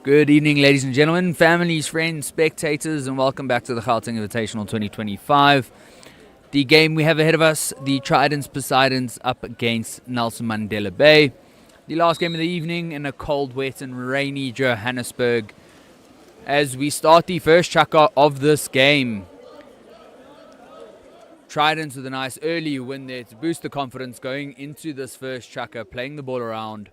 Good evening, ladies and gentlemen, families, friends, spectators, and welcome back to the Gauteng Invitational 2025. The game we have ahead of us, the Tridents Poseidons up against Nelson Mandela Bay. The last game of the evening in a cold, wet, and rainy Johannesburg. As we start the first chukka of this game, Tridents with a nice early win there to boost the confidence going into this first chukka, playing the ball around.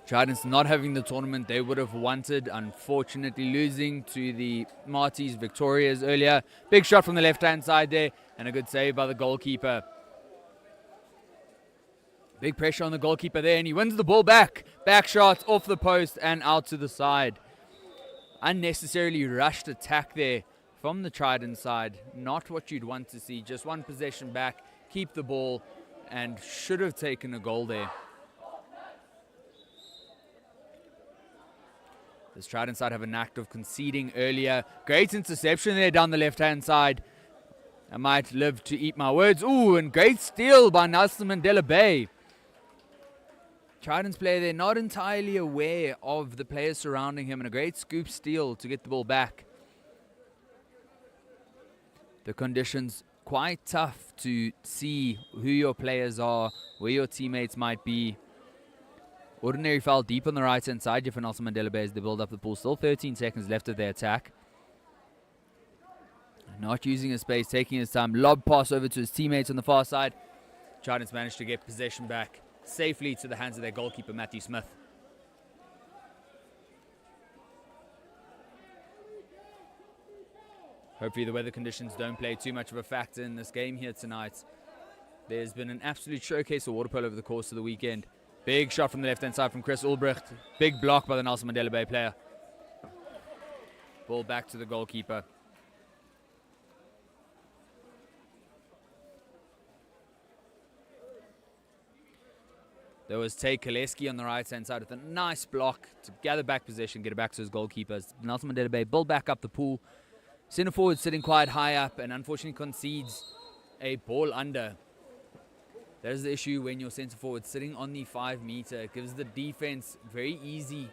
Tridents not having the tournament they would have wanted, unfortunately losing to the Marties Victorias earlier. Big shot from the left-hand side there, and a good save by the goalkeeper. Big pressure on the goalkeeper there, and he wins the ball back. Back shot off the post and out to the side. Unnecessarily rushed attack there from the Trident side. Not what you'd want to see. Just one possession back, keep the ball, and should have taken a goal there. This Trident side have an act of conceding earlier. Great interception there down the left-hand side. I might live to eat my words. Ooh, and great steal by Nelson Mandela Bay. Trident's player there not entirely aware of the players surrounding him, and a great scoop steal to get the ball back. The conditions quite tough to see who your players are, where your teammates might be. Ordinary foul deep on the right-hand side here for Nelson Mandela Bay as they build up the pool. Still 13 seconds left of their attack. Not using his space, taking his time. Lob pass over to his teammates on the far side. Tridents managed to get possession back safely to the hands of their goalkeeper, Matthew Smith. Hopefully the weather conditions don't play too much of a factor in this game here tonight. There's been an absolute showcase of water polo over the course of the weekend. Big shot from the left-hand side from Chris Ulbricht. Big block by the Nelson Mandela Bay player. Ball back to the goalkeeper. There was Tay Kaleski on the right-hand side with a nice block to gather back possession, get it back to his goalkeepers. Nelson Mandela Bay build back up the pool. Centre forward sitting quite high up and unfortunately concedes a ball under. That is the issue when your centre forward sitting on the 5 meter. It gives the defense very easy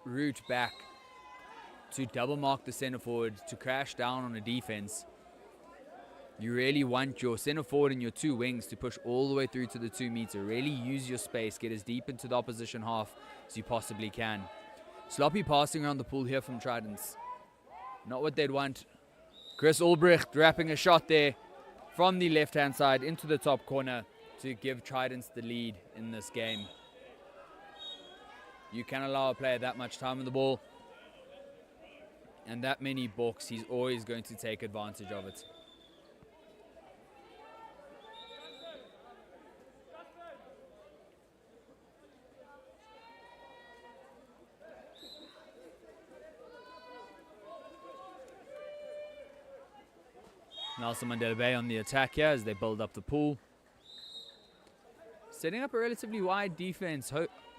route back to double mark the centre forward, to crash down on a defense. You really want your centre forward and your two wings to push all the way through to the 2 meter. Really use your space, get as deep into the opposition half as you possibly can. Sloppy passing around the pool here from Tridents. Not what they'd want. Chris Ulbricht wrapping a shot there from the left-hand side into the top corner to give Tridents the lead in this game. You can allow a player that much time on the ball and that many balks, he's always going to take advantage of it. Nelson Mandela Bay on the attack here as they build up the pool. Setting up a relatively wide defense,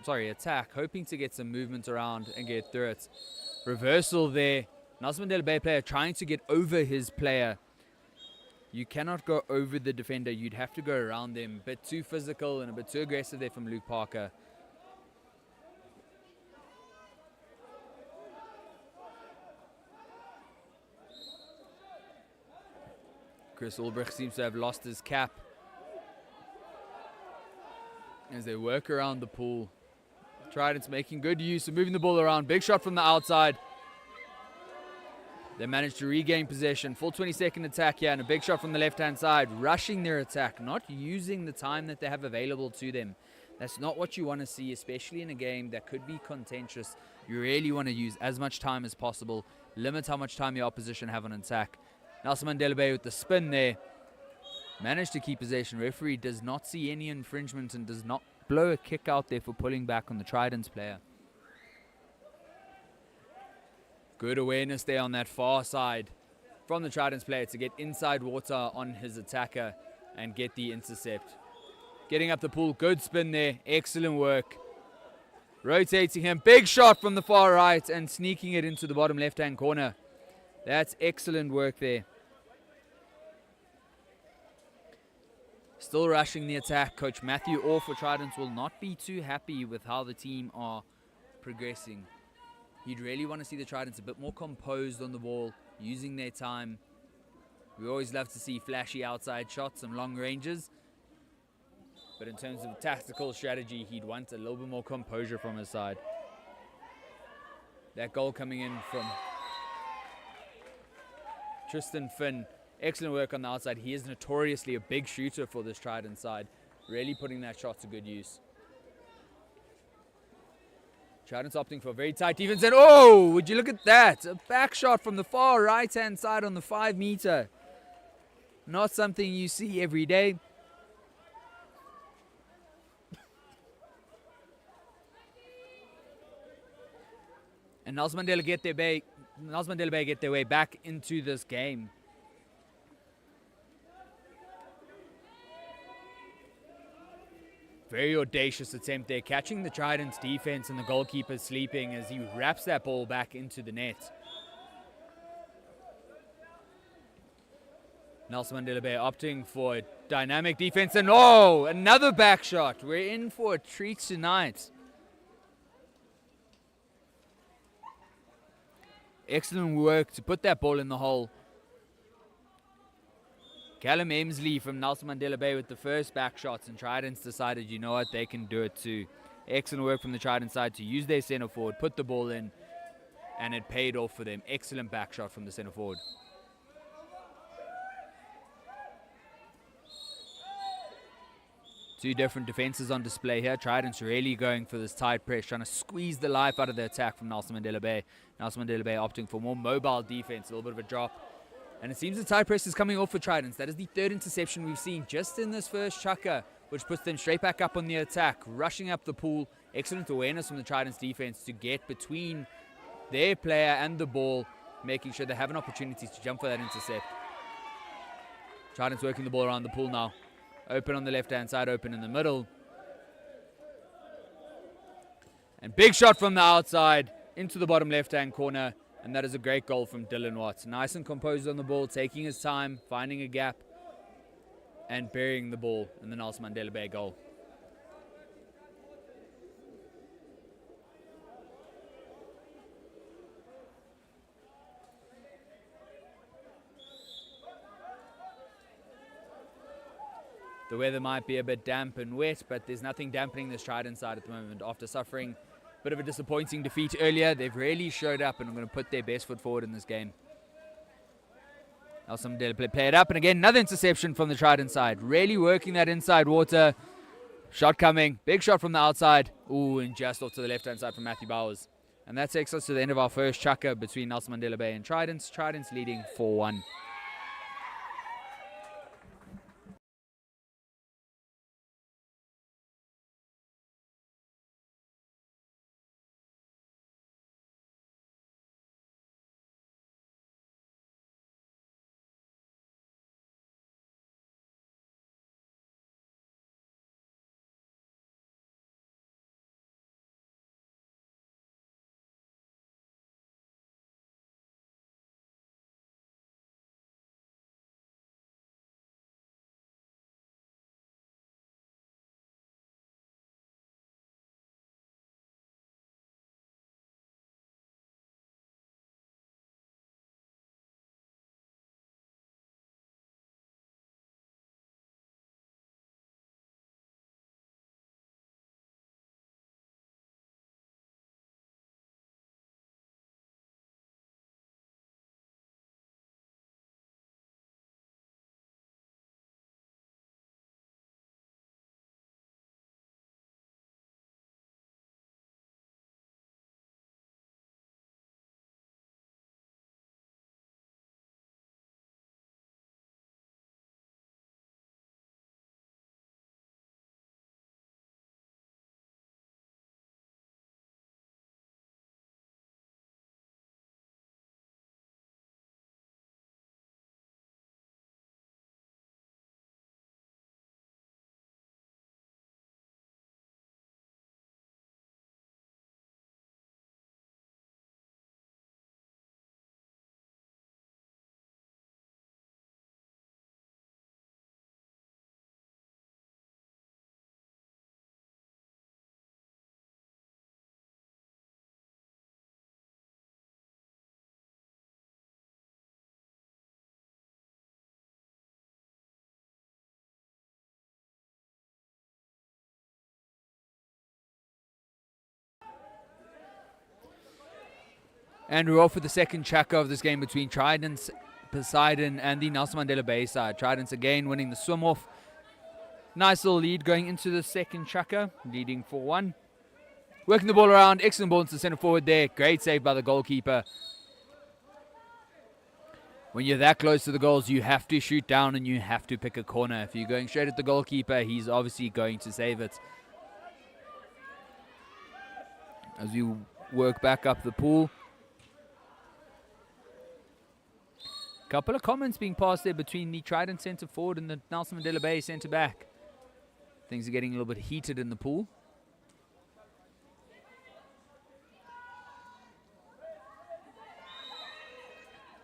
attack, hoping to get some movement around and get through it. Reversal there. Nelson Mandela Bay player trying to get over his player. You cannot go over the defender. You'd have to go around them. A bit too physical and a bit too aggressive there from Luke Parker. Chris Ulbricht seems to have lost his cap as they work around the pool. Tridents making good use of moving the ball around. Big shot from the outside. They managed to regain possession. Full 20-second attack here and a big shot from the left-hand side. Rushing their attack, not using the time that they have available to them. That's not what you want to see, especially in a game that could be contentious. You really want to use as much time as possible. Limit how much time your opposition have on attack. Nelson Mandela Bay with the spin there. Managed to keep possession. Referee does not see any infringement and does not blow a kick out there for pulling back on the Tridents player. Good awareness there on that far side from the Tridents player to get inside water on his attacker and get the intercept. Getting up the pool, good spin there, excellent work. Rotating him, big shot from the far right and sneaking it into the bottom left-hand corner. That's excellent work there. Still rushing the attack. Coach Matthew Orr for Tridents will not be too happy with how the team are progressing. You'd really want to see the Tridents a bit more composed on the ball, using their time. We always love to see flashy outside shots and long ranges. But in terms of tactical strategy, he'd want a little bit more composure from his side. That goal coming in from Tristan Finn. Excellent work on the outside. He is notoriously a big shooter for this Trident side. Really putting that shot to good use. Trident's opting for a very tight defense. And oh, would you look at that? A back shot from the far right-hand side on the 5 meter. Not something you see every day. And Nelson Mandela get their way back into this game. Very audacious attempt there, catching the Trident's defense and the goalkeeper sleeping as he wraps that ball back into the net. Nelson Mandela Bay opting for a dynamic defense, and oh, another back shot. We're in for a treat tonight. Excellent work to put that ball in the hole. Callum Emsley from Nelson Mandela Bay with the first back shots, and Tridents decided, you know what, they can do it too. Excellent work from the Trident side to use their centre forward, put the ball in, and it paid off for them. Excellent back shot from the centre forward. Two different defenses on display here. Trident's really going for this tight press, trying to squeeze the life out of the attack from Nelson Mandela Bay. Nelson Mandela Bay opting for more mobile defense, a little bit of a drop. And it seems the tight press is coming off for Tridents. That is the third interception we've seen just in this first chukker, which puts them straight back up on the attack, rushing up the pool. Excellent awareness from the Tridents defense to get between their player and the ball, making sure they have an opportunity to jump for that intercept. Tridents working the ball around the pool now. Open on the left-hand side, open in the middle. And big shot from the outside into the bottom left-hand corner. And that is a great goal from Dylan Watts. Nice and composed on the ball, taking his time, finding a gap, and burying the ball in the Nelson Mandela Bay goal. The weather might be a bit damp and wet, but there's nothing dampening this Trident side at the moment. After suffering a bit of a disappointing defeat earlier, they've really showed up and are going to put their best foot forward in this game. Nelson Mandela play it up, and again, another interception from the Trident side. Really working that inside water. Shot coming. Big shot from the outside. Ooh, and just off to the left-hand side from Matthew Bowers. And that takes us to the end of our first chukker between Nelson Mandela Bay and Tridents. Tridents leading 4-1. And we're off with the second chukka of this game between Tridents Poseidon and the Nelson Mandela Bay side. Tridents again winning the swim off. Nice little lead going into the second chukka, leading 4-1. Working the ball around, excellent ball into the center forward there. Great save by the goalkeeper. When you're that close to the goals, you have to shoot down and you have to pick a corner. If you're going straight at the goalkeeper, he's obviously going to save it. As you work back up the pool. Couple of comments being passed there between the Trident centre forward and the Nelson Mandela Bay centre back. Things are getting a little bit heated in the pool.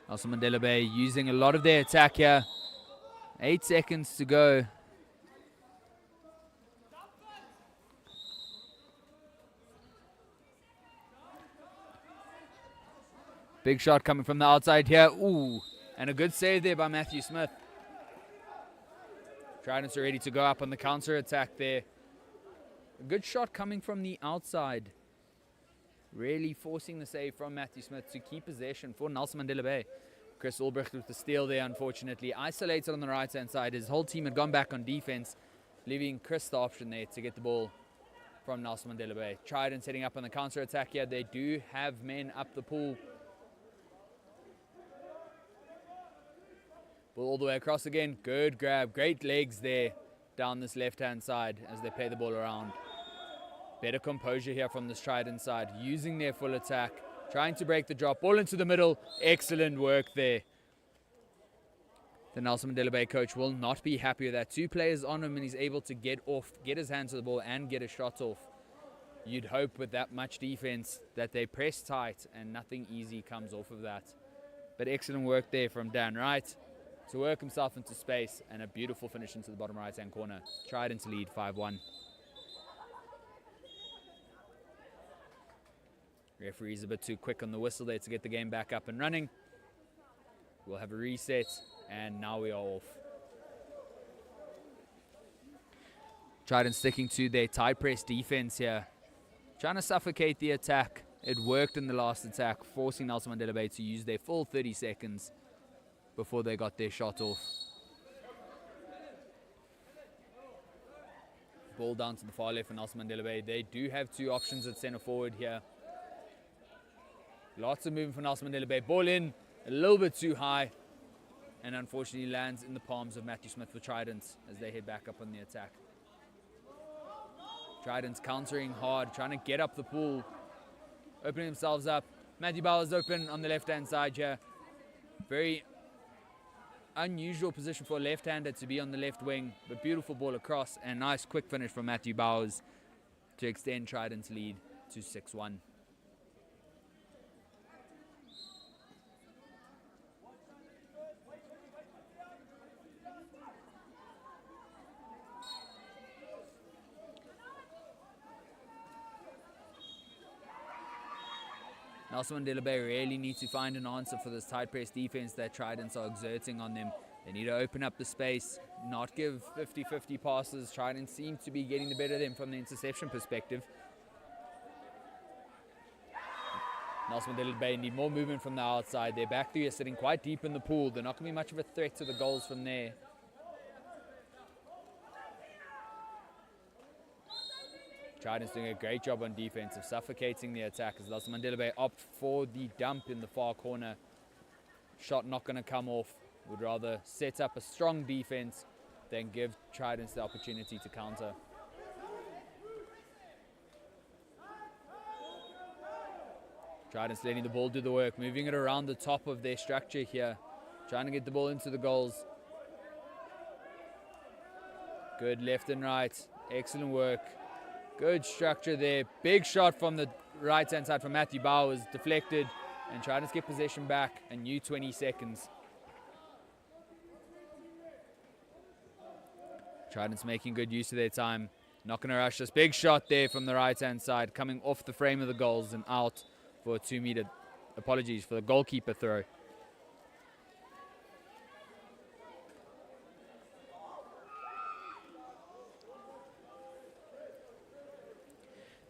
Nelson Mandela Bay using a lot of their attack here. 8 seconds to go. Big shot coming from the outside here. Ooh. And a good save there by Matthew Smith. Tridents are ready to go up on the counter attack there. A good shot coming from the outside. Really forcing the save from Matthew Smith to keep possession for Nelson Mandela Bay. Chris Albrecht with the steal there, unfortunately. Isolated on the right-hand side. His whole team had gone back on defense, leaving Chris the option there to get the ball from Nelson Mandela Bay. Tridents heading up on the counter attack here. They do have men up the pool. Ball all the way across again. Good grab. Great legs there down this left-hand side as they play the ball around. Better composure here from this Trident side. Using their full attack. Trying to break the drop. Ball into the middle. Excellent work there. The Nelson Mandela Bay coach will not be happy with that. 2 players on him and he's able to get off, get his hands to the ball and get a shot off. You'd hope with that much defense that they press tight and nothing easy comes off of that. But excellent work there from Dan Wright to work himself into space, and a beautiful finish into the bottom right-hand corner. Trident to lead 5-1. Referee's a bit too quick on the whistle there to get the game back up and running. We'll have a reset, and now we are off. Trident sticking to their tight press defense here. Trying to suffocate the attack. It worked in the last attack, forcing Nelson Mandela Bay to use their full 30 seconds before they got their shot off. Ball down to the far left for Nelson Mandela Bay. They do have 2 options at centre forward here. Lots of movement for Nelson Mandela Bay. Ball in, a little bit too high, and unfortunately lands in the palms of Matthew Smith for Tridents as they head back up on the attack. Tridents countering hard, trying to get up the pool, opening themselves up. Matthew Bowers open on the left-hand side here. Very unusual position for a left-hander to be on the left wing, but beautiful ball across and nice quick finish from Matthew Bowers to extend Trident's lead to 6-1. Nelson Mandela Bay really need to find an answer for this tight press defense that Tridents are exerting on them. They need to open up the space, not give 50-50 passes. Tridents seem to be getting the better of them from the interception perspective. Nelson Mandela Bay need more movement from the outside. Their back three are sitting quite deep in the pool. They're not going to be much of a threat to the goals from there. Trident's doing a great job on defense of suffocating the attack as Nelson Mandela Bay opt for the dump in the far corner. Shot not going to come off. Would rather set up a strong defense than give Tridents the opportunity to counter. Tridents letting the ball do the work, moving it around the top of their structure here, trying to get the ball into the goals. Good left and right, excellent work. Good structure there. Big shot from the right-hand side from Matthew Bowers. Deflected. And Tridents get possession back. A new 20 seconds. Tridents making good use of their time. Not going to rush this. Big shot there from the right-hand side. Coming off the frame of the goals and out for a 2-meter. Apologies for the goalkeeper throw.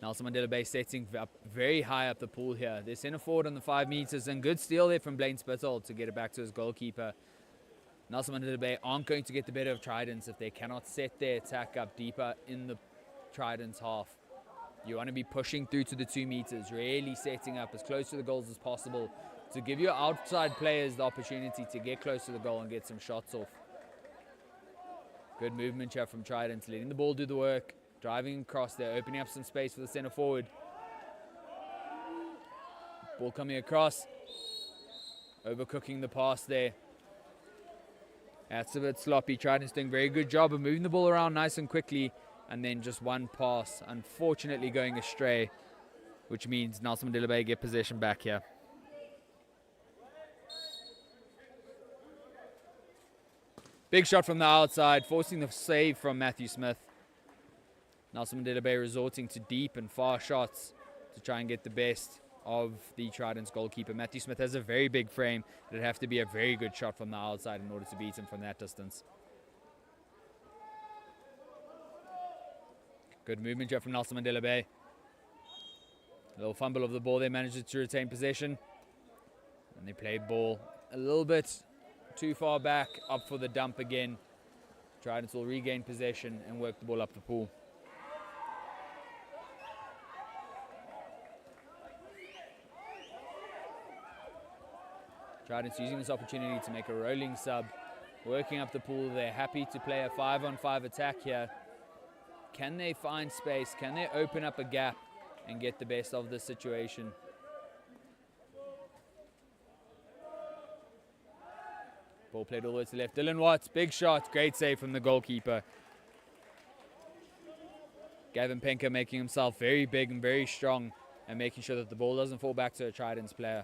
Nelson Mandela Bay setting up very high up the pool here. They're center forward on the 5 meters, and good steal there from Blaine Spittle to get it back to his goalkeeper. Nelson Mandela Bay aren't going to get the better of Tridents if they cannot set their attack up deeper in the Tridents half. You want to be pushing through to the 2 meters, really setting up as close to the goals as possible to give your outside players the opportunity to get close to the goal and get some shots off. Good movement here from Tridents, letting the ball do the work, driving across there, opening up some space for the center forward. Ball coming across, overcooking the pass there. That's a bit sloppy. Tridents doing a very good job of moving the ball around nice and quickly, and then just one pass, unfortunately going astray, which means Nelson Mandela Bay get possession back here. Big shot from the outside, forcing the save from Matthew Smith. Nelson Mandela Bay resorting to deep and far shots to try and get the best of the Tridents goalkeeper. Matthew Smith has a very big frame. It'd have to be a very good shot from the outside in order to beat him from that distance. Good movement here from Nelson Mandela Bay. A little fumble of the ball. They managed to retain possession. And they played ball a little bit too far back, up for the dump again. Tridents will regain possession and work the ball up the pool. Tridents using this opportunity to make a rolling sub, working up the pool. They're happy to play a 5-on-5 attack here. Can they find space? Can they open up a gap and get the best of the situation? Ball played all the way to the left. Dylan Watts, big shot, great save from the goalkeeper. Gavin Penker making himself very big and very strong and making sure that the ball doesn't fall back to a Tridents player.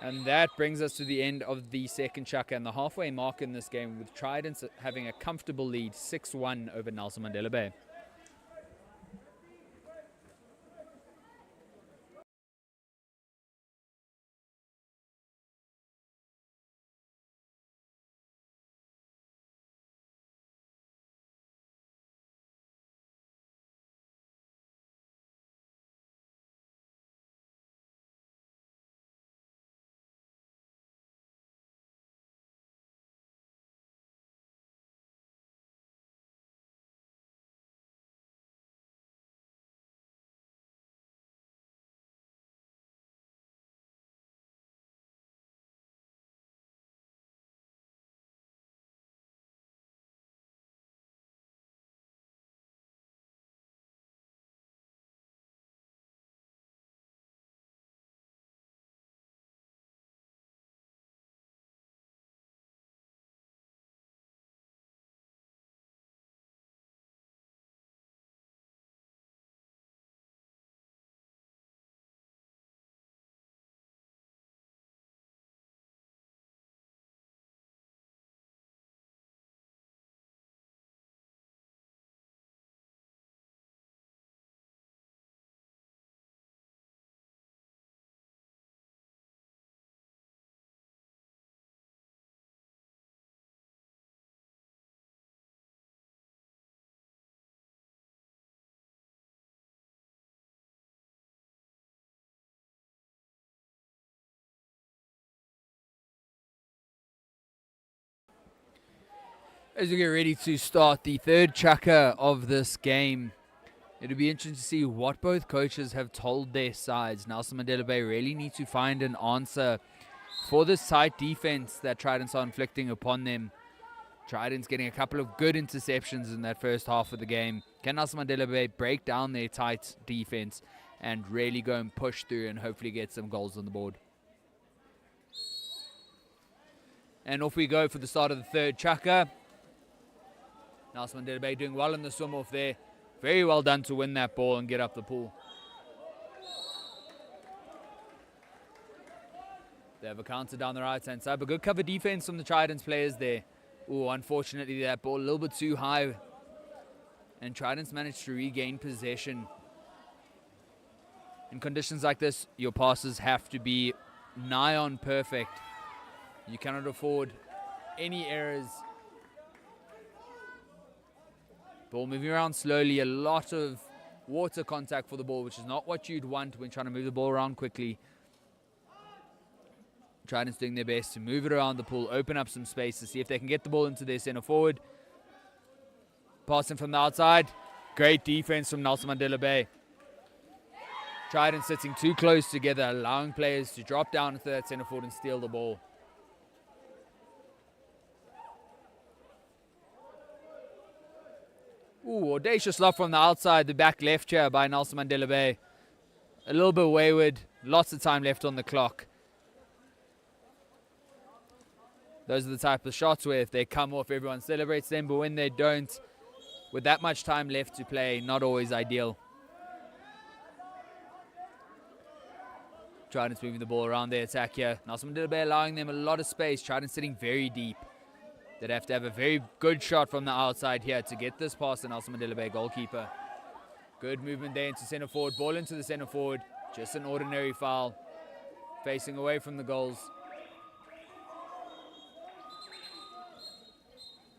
And that brings us to the end of the second chukka and the halfway mark in this game, with Tridents having a comfortable lead 6-1 over Nelson Mandela Bay. As we get ready to start the third chukka of this game, it'll be interesting to see what both coaches have told their sides. Nelson Mandela Bay really need to find an answer for this tight defense that Tridents are inflicting upon them. Tridents getting a couple of good interceptions in that first half of the game. Can Nelson Mandela Bay break down their tight defense and really go and push through and hopefully get some goals on the board? And off we go for the start of the third chukka. Nelson Mandela Bay doing well in the swim off there. Very well done to win that ball and get up the pool. They have a counter down the right hand side, but good cover defense from the Tridents players there. Oh, unfortunately that ball a little bit too high, and Tridents managed to regain possession. In conditions like this, your passes have to be nigh on perfect. You cannot afford any errors. Ball moving around slowly, a lot of water contact for the ball, which is not what you'd want when trying to move the ball around quickly. Tridents doing their best to move it around the pool, open up some space to see if they can get the ball into their center forward. Passing from the outside. Great defense from Nelson Mandela Bay. Trident sitting too close together, allowing players to drop down into that center forward and steal the ball. Ooh, audacious lob from the outside, the back left here by Nelson Mandela Bay. A little bit wayward, lots of time left on the clock. Those are the type of shots where if they come off, everyone celebrates them, but when they don't, with that much time left to play, not always ideal. Trident's moving the ball around their attack here. Nelson Mandela Bay allowing them a lot of space. Trident sitting very deep. They'd have to have a very good shot from the outside here to get this past the Nelson Mandela Bay goalkeeper. Good movement there into center forward. Ball into the center forward. Just an ordinary foul. Facing away from the goals.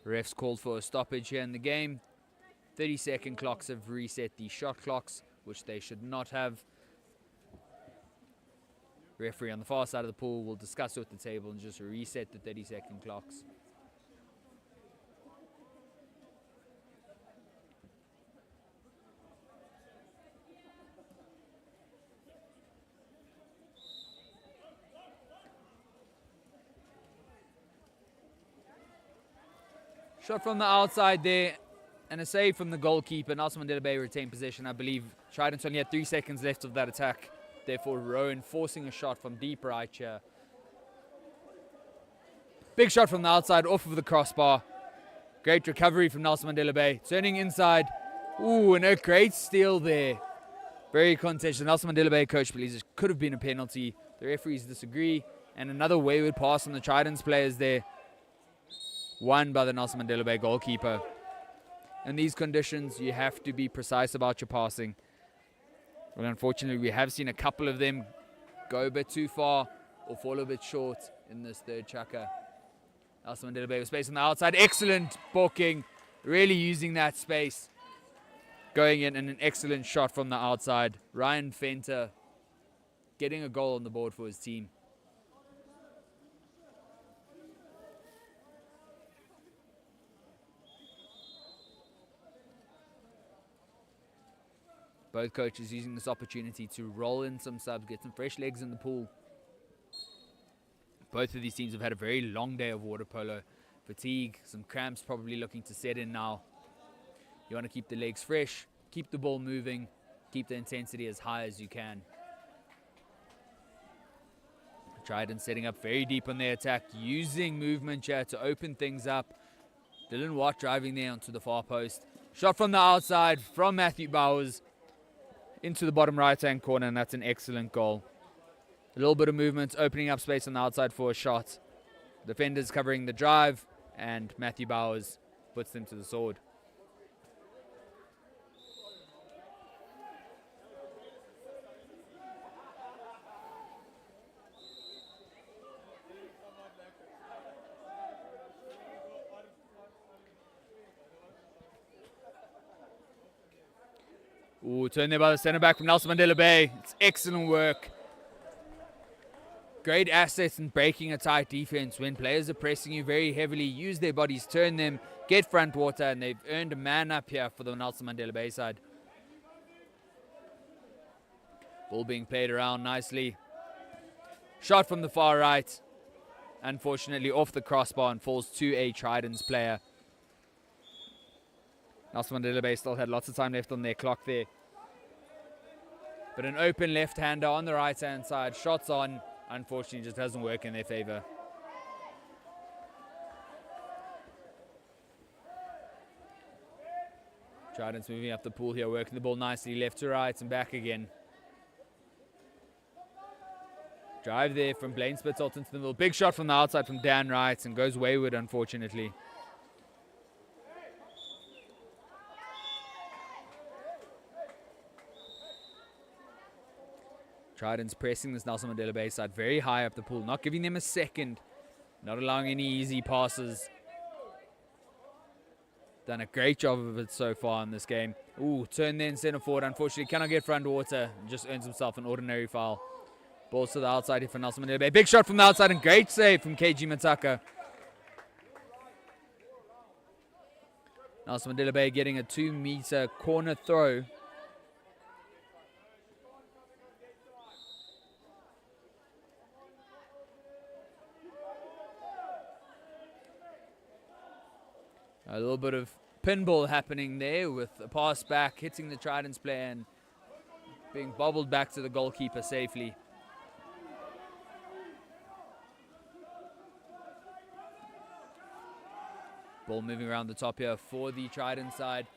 Refs called for a stoppage here in the game. 30-second clocks have reset the shot clocks, which they should not have. Referee on the far side of the pool will discuss it with the table and just reset the 30-second clocks. Shot from the outside there, and a save from the goalkeeper. Nelson Mandela Bay retained possession, I believe. Trident only had 3 seconds left of that attack. Therefore, Rowan forcing a shot from deep right here. Big shot from the outside, off of the crossbar. Great recovery from Nelson Mandela Bay. Turning inside. Ooh, and a great steal there. Very contested. Nelson Mandela Bay coach believes it could have been a penalty. The referees disagree. And another wayward pass from the Tridents players there. Won by the Nelson Mandela Bay goalkeeper. In these conditions, you have to be precise about your passing. Well, unfortunately, we have seen a couple of them go a bit too far or fall a bit short in this third chukker. Nelson Mandela Bay with space on the outside. Excellent booking. Really using that space. Going in and an excellent shot from the outside. Ryan Fenter getting a goal on the board for his team. Both coaches using this opportunity to roll in some subs, get some fresh legs in the pool. Both of these teams have had a very long day of water polo. Fatigue, some cramps probably looking to set in now. You want to keep the legs fresh, keep the ball moving, keep the intensity as high as you can. Trident setting up very deep on their attack, using movement here to open things up. Dylan Watt driving there onto the far post. Shot from the outside from Matthew Bowers into the bottom right-hand corner, and that's an excellent goal. A little bit of movement, opening up space on the outside for a shot. Defenders covering the drive, and Matthew Bowers puts them to the sword. Ooh, turn there by the centre-back from Nelson Mandela Bay. It's excellent work. Great assets in breaking a tight defense. When players are pressing you very heavily, use their bodies, turn them, get front water, and they've earned a man up here for the Nelson Mandela Bay side. Ball being played around nicely. Shot from the far right. Unfortunately off the crossbar and falls to a Tridents player. Nelson Mandela Bay still had lots of time left on their clock there. But an open left-hander on the right-hand side. Shots on. Unfortunately, just doesn't work in their favour. Trident's moving up the pool here, working the ball nicely left to right and back again. Drive there from Blaine Spitzold into the middle. Big shot from the outside from Dan Wright and goes wayward, unfortunately. Tridents pressing this Nelson Mandela Bay side very high up the pool, not giving them a second, not allowing any easy passes. Done a great job of it so far in this game. Ooh, turn then center forward. Unfortunately, cannot get front water. Just earns himself an ordinary foul. Balls to the outside here for Nelson Mandela Bay. Big shot from the outside and great save from KG Mataka. Nelson Mandela Bay getting a 2-meter corner throw. A little bit of pinball happening there with a pass back, hitting the Tridents player and being bobbled back to the goalkeeper safely. Ball moving around the top here for the Trident side.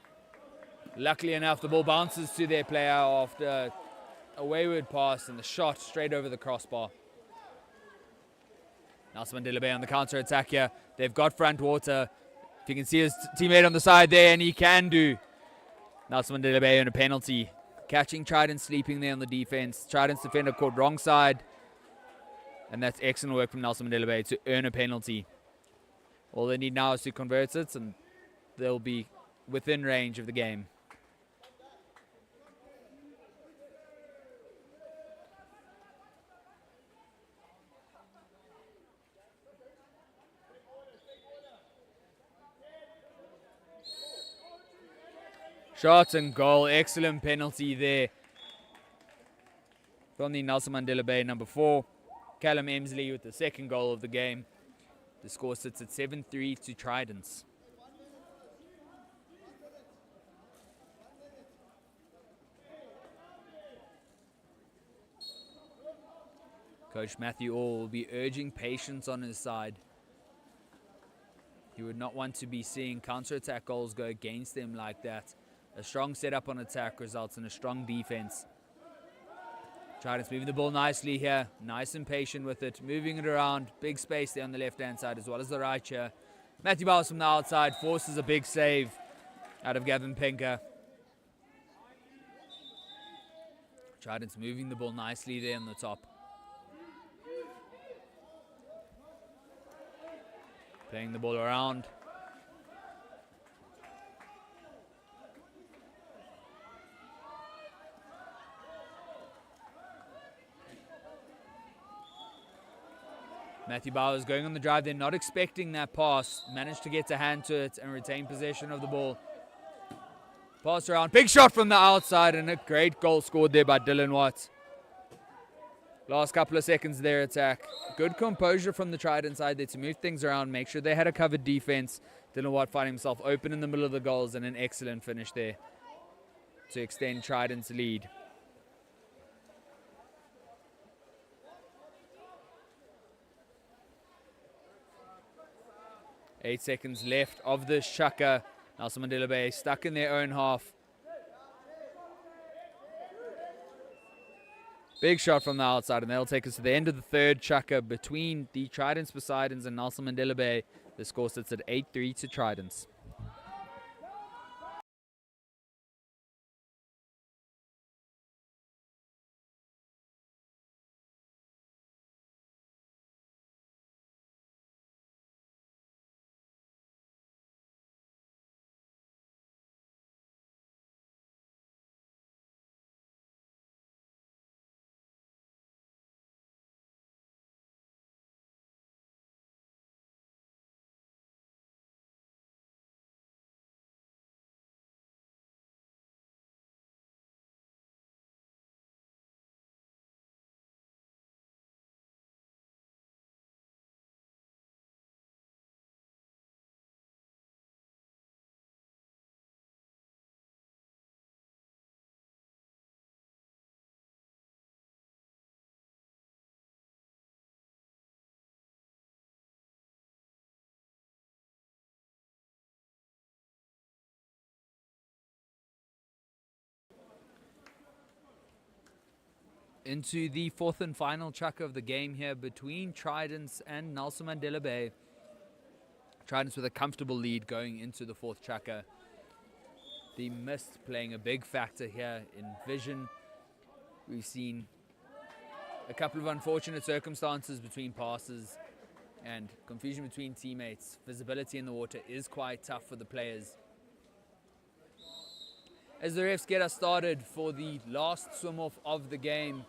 Luckily enough, the ball bounces to their player after a wayward pass and the shot straight over the crossbar. Nelson Mandela Bay on the counter-attack here. They've got front water. If you can see his teammate on the side there, and he can do. Nelson Mandela Bay on a penalty. Catching Trident sleeping there on the defense. Trident's defender caught wrong side. And that's excellent work from Nelson Mandela Bay to earn a penalty. All they need now is to convert it, and they'll be within range of the game. Shot and goal. Excellent penalty there from the Nelson Mandela Bay number 4. Callum Emsley with the second goal of the game. The score sits at 7-3 to Tridents. Coach Matthew Orr will be urging patience on his side. He would not want to be seeing counter-attack goals go against them like that. A strong setup on attack results in a strong defense. Tridents moving the ball nicely here. Nice and patient with it. Moving it around. Big space there on the left-hand side as well as the right here. Matthew Bowers from the outside forces a big save out of Gavin Penker. Tridents moving the ball nicely there on the top. Playing the ball around. Matthew Bowers going on the drive. They're not expecting that pass. Managed to get a hand to it and retain possession of the ball. Pass around. Big shot from the outside and a great goal scored there by Dylan Watts. Last couple of seconds of their attack. Good composure from the Trident side there to move things around, make sure they had a covered defense. Dylan Watt finding himself open in the middle of the goals and an excellent finish there to extend Trident's lead. Eight seconds left of this shaka. Nelson Mandela Bay stuck in their own half. Big shot from the outside, and they'll take us to the end of the third chukka between the Tridents Poseidons and Nelson Mandela Bay. The score sits at 8-3 to Tridents. Into the fourth and final chukka of the game here between Tridents and Nelson Mandela Bay. Tridents with a comfortable lead going into the fourth chukka. The mist playing a big factor here in vision. We've seen A couple of unfortunate circumstances between passes and confusion between teammates. Visibility in the water is quite tough for the players. As the refs get us started for the last swim-off of the game.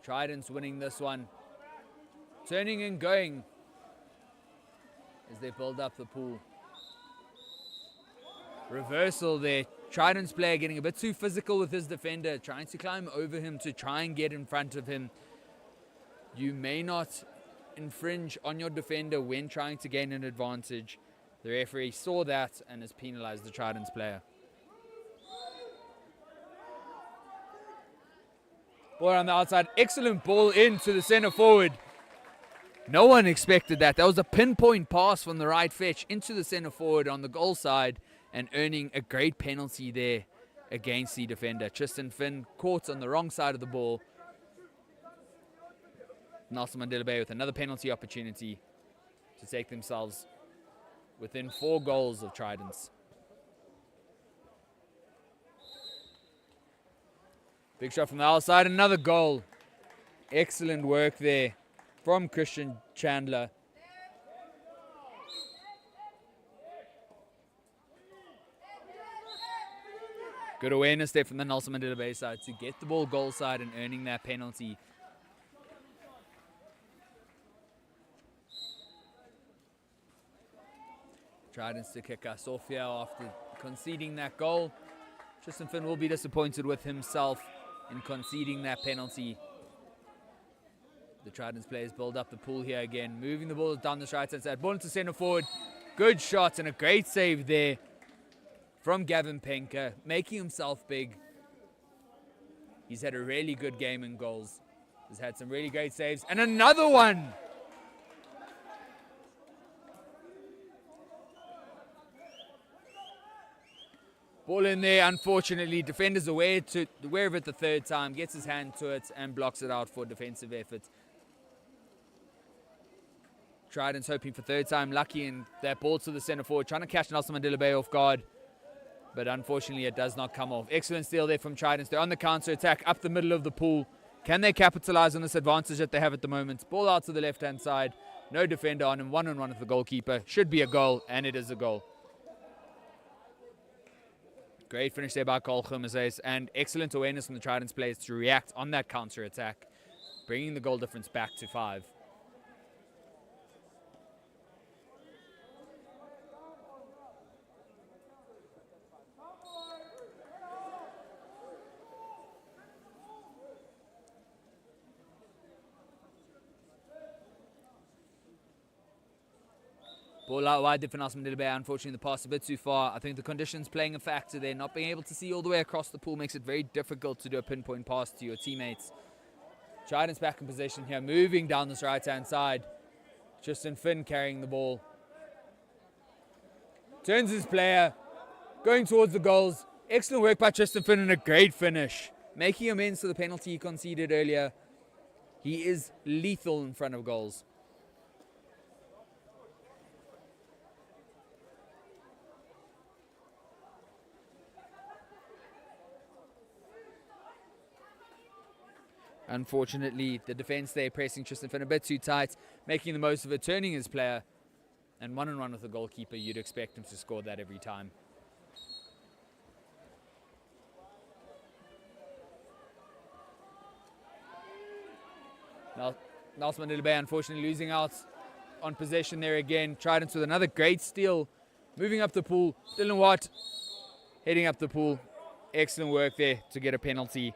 Tridents winning this one. Turning and going as they build up the pool. Reversal there. Tridents player getting a bit too physical with his defender, trying to climb over him to try and get in front of him. You may not infringe on your defender when trying to gain an advantage. The referee saw that and has penalized the Tridents player. Ball on the outside. Excellent ball into the center forward. No one expected that. That was a pinpoint pass from the right fetch into the center forward on the goal side and earning a great penalty there against the defender. Tristan Finn caught on the wrong side of the ball. Nelson Mandela Bay with another penalty opportunity to take themselves within 4 goals of Tridents. Big shot from the outside, another goal. Excellent work there from Christian Chandler. Good awareness there from the Nelson Mandela Bay side to get the ball goal side and earning that penalty. Tridents to kick us off here after conceding that goal. Tristan Finn will be disappointed with himself in conceding that penalty. The Tridents players build up the pool here again, moving the ball down the right hand side. Ball into centre forward. Good shot and a great save there from Gavin Penker, making himself big. He's had a really good game in goals. He's had some really great saves. And another one! Ball in there, unfortunately. Defender's aware of it the third time, gets his hand to it and blocks it out for defensive effort. Tridents hoping for third time lucky in that ball to the centre forward, trying to catch Nelson Mandela Bay off guard. But unfortunately, it does not come off. Excellent steal there from Tridents. They're on the counter-attack up the middle of the pool. Can they capitalize on this advantage that they have at the moment? Ball out to the left-hand side. No defender on him. One-on-one with the goalkeeper. Should be a goal, and it is a goal. Great finish there by Carl Gomez, and excellent awareness from the Tridents players to react on that counter-attack, bringing the goal difference back to 5. Ball out wide there for Nelson Mandela Bay. Unfortunately, the pass a bit too far. I think the conditions playing a factor there. Not being able to see all the way across the pool makes it very difficult to do a pinpoint pass to your teammates. Tridents back in possession here, moving down this right-hand side. Tristan Finn carrying the ball. Turns his player, going towards the goals. Excellent work by Tristan Finn and a great finish. Making amends for the penalty he conceded earlier. He is lethal in front of goals. Unfortunately, the defense there pressing Tristan Finn a bit too tight, making the most of it, turning his player. And one-on-one with the goalkeeper, you'd expect him to score that every time. Nelson Mandela Bay unfortunately losing out on possession there again. Tridents with another great steal, moving up the pool. Dylan Watt heading up the pool. Excellent work there to get a penalty.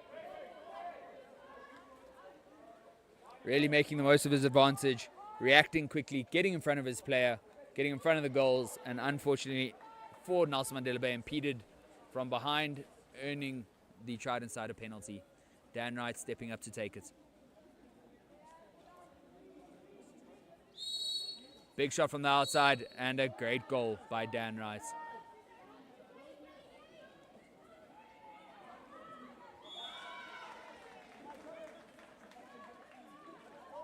Really making the most of his advantage, reacting quickly, getting in front of his player, getting in front of the goals, and unfortunately for Nelson Mandela Bay, impeded from behind, earning the Trident side a penalty. Dan Wright stepping up to take it. Big shot from the outside and a great goal by Dan Wright.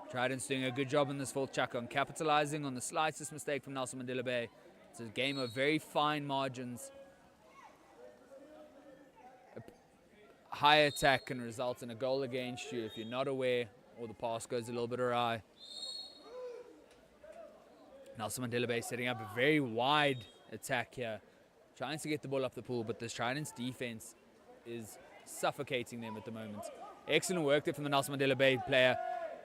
Trident's doing a good job in this full chuck on capitalizing on the slightest mistake from Nelson Mandela Bay. It's a game of very fine margins. high attack can result in a goal against you if you're not aware or the pass goes a little bit awry. Nelson Mandela Bay setting up a very wide attack here, trying to get the ball up the pool, but this Tridents defense is suffocating them at the moment. Excellent work there from the Nelson Mandela Bay player.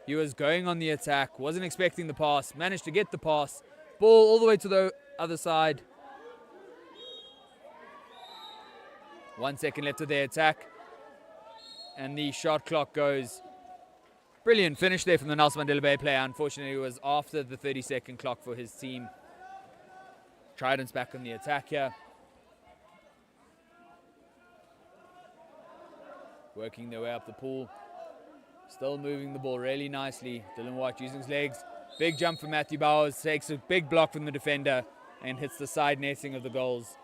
He was going on the attack, wasn't expecting the pass, managed to get the pass, ball all the way to the other side. 1 second left of their attack, and the shot clock goes. Brilliant finish there from the Nelson Mandela Bay player. Unfortunately, it was after the 30-second clock for his team. Tridents back on the attack here. Working their way up the pool. Still moving the ball really nicely. Dylan White using his legs. Big jump from Matthew Bowers. Takes a big block from the defender and hits the side netting of the goals.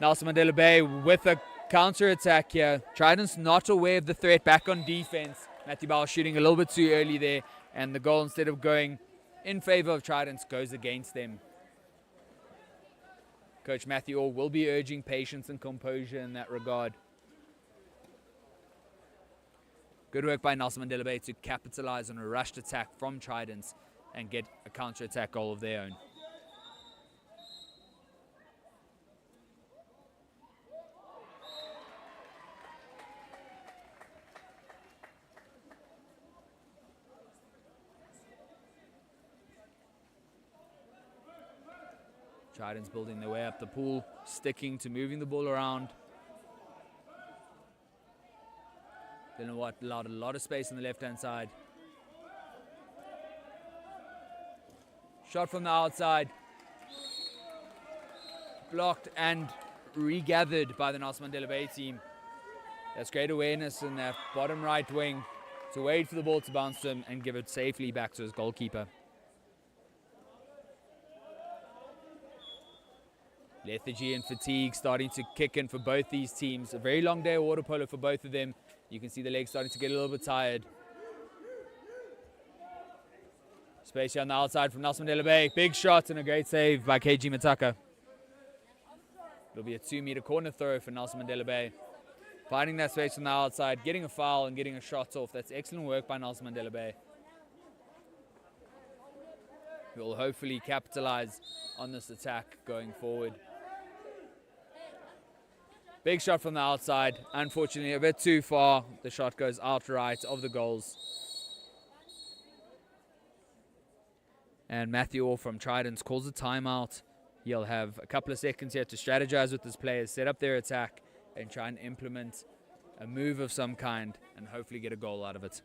Nelson Mandela Bay with a counter-attack here. Tridents not aware of the threat back on defense. Matthew Bowers shooting a little bit too early there, and the goal, instead of going in favor of Tridents, goes against them. Coach Matthew Orr will be urging patience and composure in that regard. Good work by Nelson Mandela Bay to capitalize on a rushed attack from Tridents and get a counter-attack goal of their own. Tridents building their way up the pool, sticking to moving the ball around. Dylan White allowed a lot of space on the left-hand side. Shot from the outside. Blocked and regathered by the Nelson Mandela Bay team. That's great awareness in that bottom right wing to wait for the ball to bounce to him and give it safely back to his goalkeeper. Lethargy and fatigue starting to kick in for both these teams. A very long day of water polo for both of them. You can see the legs starting to get a little bit tired. Space here on the outside from Nelson Mandela Bay. Big shot and a great save by KG Mataka. It'll be a 2-meter corner throw for Nelson Mandela Bay. Finding that space from the outside, getting a foul and getting a shot off. That's excellent work by Nelson Mandela Bay. He will hopefully capitalize on this attack going forward. Big shot from the outside. Unfortunately, a bit too far. The shot goes outright of the goals. And Matthew Orr from Tridents calls a timeout. He'll have a couple of seconds here to strategize with his players, set up their attack, and try and implement a move of some kind and hopefully get a goal out of it.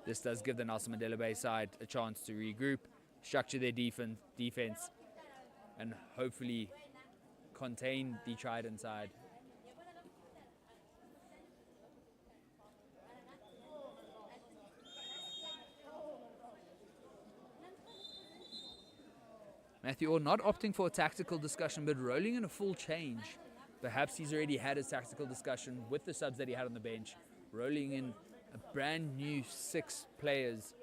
This does give the Nelson Mandela Bay side a chance to regroup, structure their defense, and hopefully contain the Trident side. Matthew Orr not opting for a tactical discussion, but rolling in a full change. Perhaps he's already had his tactical discussion with the subs that he had on the bench, rolling in a brand new 6 players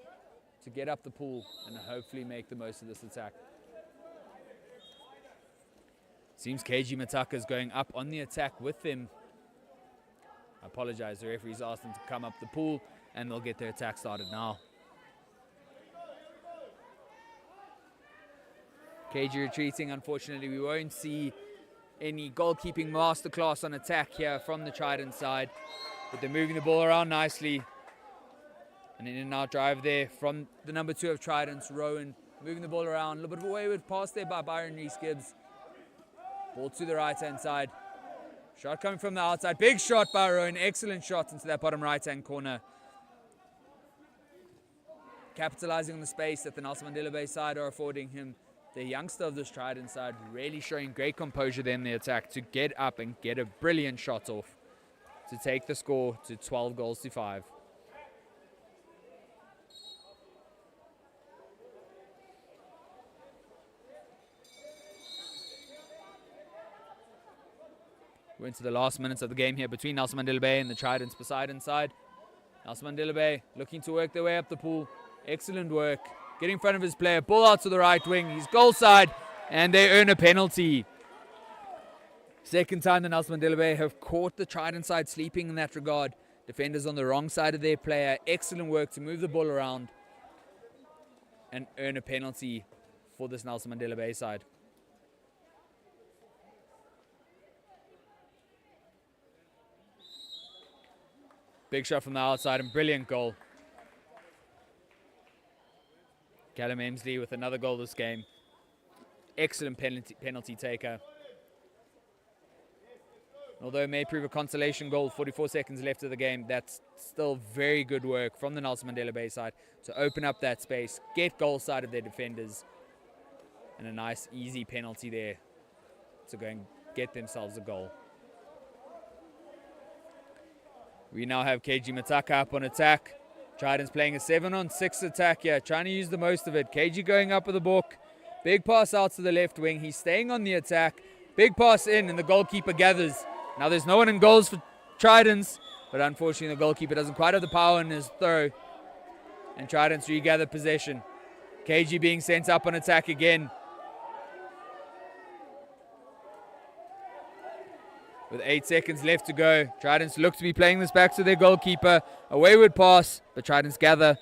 to get up the pool and hopefully make the most of this attack. Seems KG Mataka is going up on the attack with them. I apologize, the referee's asked them to come up the pool and they'll get their attack started now. KG retreating. Unfortunately, we won't see any goalkeeping masterclass on attack here from the Trident side. But they're moving the ball around nicely. An in and out drive there from the number 2 of Tridents, Rowan. Moving the ball around. A little bit of a wayward pass there by Byron Rees-Gibbs. Ball to the right-hand side. Shot coming from the outside. Big shot by Rowan. Excellent shot into that bottom right-hand corner. Capitalizing on the space that the Nelson Mandela Bay side are affording him. The youngster of this Trident side really showing great composure there in the attack to get up and get a brilliant shot off to take the score to 12 goals to 5. We're into the last minutes of the game here between Nelson Mandela Bay and the Tridents Poseidon side. Nelson Mandela Bay looking to work their way up the pool. Excellent work. Getting in front of his player. Ball out to the right wing. He's goal side. And they earn a penalty. Second time the Nelson Mandela Bay have caught the Trident side sleeping in that regard. Defenders on the wrong side of their player. Excellent work to move the ball around and earn a penalty for this Nelson Mandela Bay side. Big shot from the outside and brilliant goal. Callum Emsley with another goal this game. Excellent penalty taker. Although it may prove a consolation goal, 44 seconds left of the game, that's still very good work from the Nelson Mandela Bay side to open up that space, get goal side of their defenders, and a nice easy penalty there to go and get themselves a goal. We now have KG Mataka up on attack. Trident's playing a 7-on-6 attack here, trying to use the most of it. KG going up with the book. Big pass out to the left wing. He's staying on the attack. Big pass in, and the goalkeeper gathers. Now there's no one in goals for Tridents, but unfortunately the goalkeeper doesn't quite have the power in his throw. And Tridents regather possession. KG being sent up on attack again. With 8 seconds left to go, Tridents look to be playing this back to their goalkeeper. A wayward pass, but Tridents gather.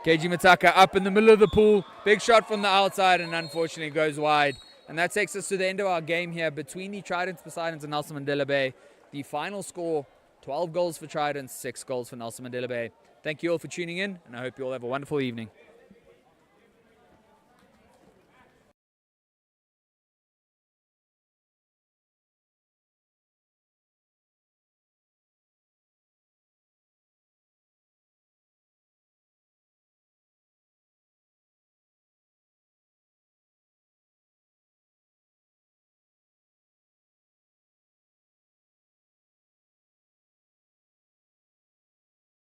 KG Mataka up in the middle of the pool. Big shot from the outside and unfortunately goes wide. And that takes us to the end of our game here between the Tridents Poseidons and Nelson Mandela Bay. The final score, 12 goals for Tridents, 6 goals for Nelson Mandela Bay. Thank you all for tuning in, and I hope you all have a wonderful evening.